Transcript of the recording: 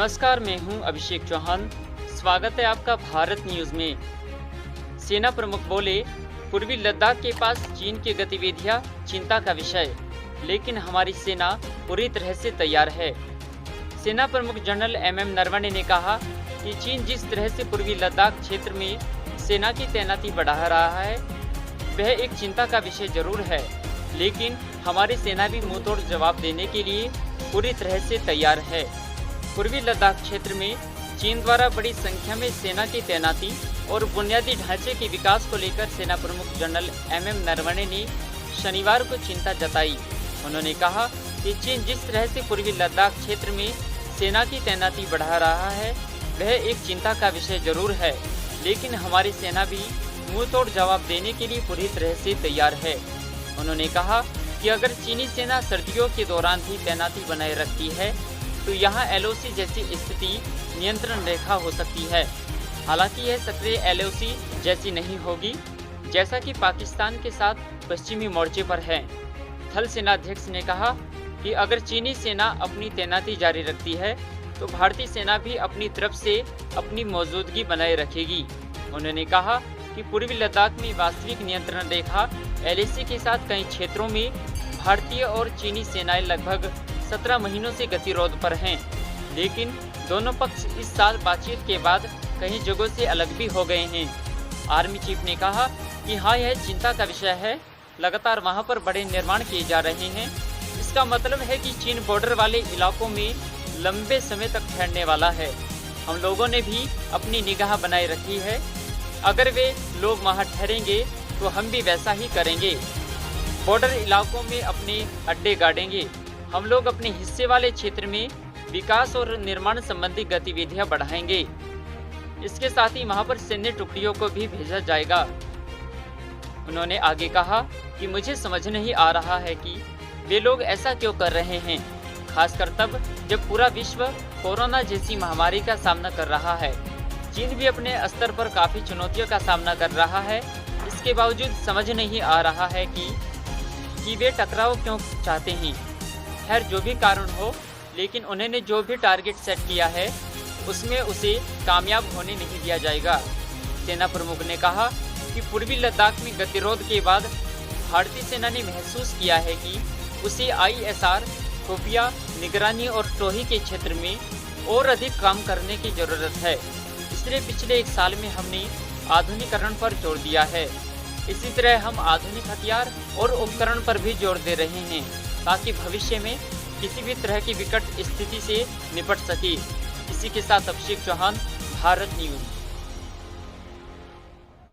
नमस्कार, मैं हूं अभिषेक चौहान। स्वागत है आपका भारत न्यूज में। सेना प्रमुख बोले, पूर्वी लद्दाख के पास चीन की गतिविधियां चिंता का विषय, लेकिन हमारी सेना पूरी तरह से तैयार है। सेना प्रमुख जनरल एमएम नरवणे ने कहा कि चीन जिस तरह से पूर्वी लद्दाख क्षेत्र में सेना की तैनाती बढ़ा रहा है, वह एक चिंता का विषय जरूर है, लेकिन हमारी सेना भी मुंहतोड़ जवाब देने के लिए पूरी तरह से तैयार है। पूर्वी लद्दाख क्षेत्र में चीन द्वारा बड़ी संख्या में सेना की तैनाती और बुनियादी ढांचे के विकास को लेकर सेना प्रमुख जनरल एमएम नरवणे ने शनिवार को चिंता जताई। उन्होंने कहा कि चीन जिस तरह से पूर्वी लद्दाख क्षेत्र में सेना की तैनाती बढ़ा रहा है, वह एक चिंता का विषय जरूर है, लेकिन हमारी सेना भी मुंहतोड़ जवाब देने के लिए पूरी तरह से तैयार है। उन्होंने कहा कि अगर चीनी सेना सर्दियों के दौरान भी तैनाती बनाए रखती है तो यहाँ एलओसी जैसी स्थिति नियंत्रण रेखा हो सकती है। हालांकि यह सक्रिय एलओसी जैसी नहीं होगी जैसा कि पाकिस्तान के साथ पश्चिमी मोर्चे पर है। थल सेनाध्यक्ष ने कहा कि अगर चीनी सेना अपनी तैनाती जारी रखती है तो भारतीय सेना भी अपनी तरफ से अपनी मौजूदगी बनाए रखेगी। उन्होंने कहा कि पूर्वी लद्दाख में वास्तविक नियंत्रण रेखा एलएसी के साथ कई क्षेत्रों में भारतीय और चीनी सेनाएं लगभग 17 महीनों से गतिरोध पर हैं, लेकिन दोनों पक्ष इस साल बातचीत के बाद कई जगहों से अलग भी हो गए हैं। आर्मी चीफ ने कहा कि हाँ, यह चिंता का विषय है। लगातार वहां पर बड़े निर्माण किए जा रहे हैं। इसका मतलब है कि चीन बॉर्डर वाले इलाकों में लंबे समय तक ठहरने वाला है। हम लोगों ने भी अपनी निगाह बनाए रखी है। अगर वे लोग वहां ठहरेंगे तो हम भी वैसा ही करेंगे। बॉर्डर इलाकों में अपने अड्डे गाड़ेंगे। हम लोग अपने हिस्से वाले क्षेत्र में विकास और निर्माण संबंधी गतिविधियां बढ़ाएंगे। इसके साथ ही वहां पर सैन्य टुकड़ियों को भी भेजा जाएगा। उन्होंने आगे कहा कि मुझे समझ नहीं आ रहा है कि वे लोग ऐसा क्यों कर रहे हैं, खासकर तब जब पूरा विश्व कोरोना जैसी महामारी का सामना कर रहा है। चीन भी अपने स्तर पर काफी चुनौतियों का सामना कर रहा है। इसके बावजूद समझ नहीं आ रहा है कि वे टकराव क्यों चाहते हैं। खैर, जो भी कारण हो, लेकिन उन्होंने जो भी टारगेट सेट किया है उसमें उसे कामयाब होने नहीं दिया जाएगा। सेना प्रमुख ने कहा कि पूर्वी लद्दाख में गतिरोध के बाद भारतीय सेना ने महसूस किया है कि उसे आईएसआर, खुफिया, निगरानी और टोही के क्षेत्र में और अधिक काम करने की जरूरत है। इसलिए पिछले 1 साल में हमने आधुनिकीकरण पर जोर दिया है। इसी तरह हम आधुनिक हथियार और उपकरण पर भी जोर दे रहे हैं ताकि भविष्य में किसी भी तरह की विकट स्थिति से निपट सके। इसी के साथ अभिषेक चौहान, भारत न्यूज।